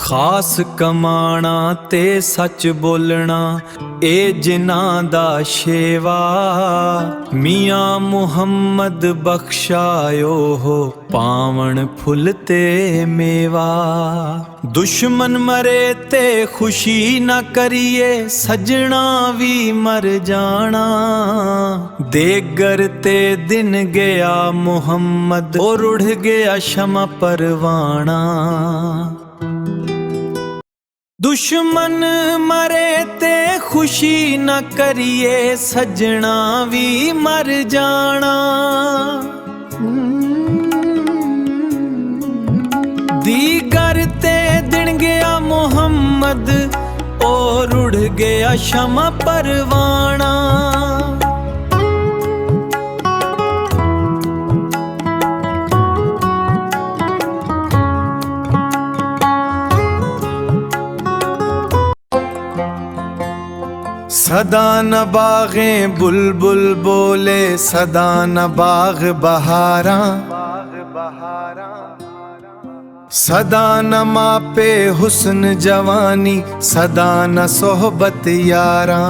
खास कमाना ते सच बोलना ए जिन्हां दा शेवा। मियां मुहम्मद बख्शायो हो पावन फुल ते मेवा। दुश्मन मरे ते खुशी न करिए सजना भी मर जाना। देगर ते दिन गया मुहम्मद और उड़ गया शमा परवाना। दुश्मन मरे ते खुशी न करिए सजना भी मर जाना। दीगर ते दिन गया मुहम्मद और उड़ गया शमा परवाना। सदा न बागे बुलबुल बोले सदा न बाग बहारा। सदा न मापे हुस्न जवानी सदा न सोहबत यारा।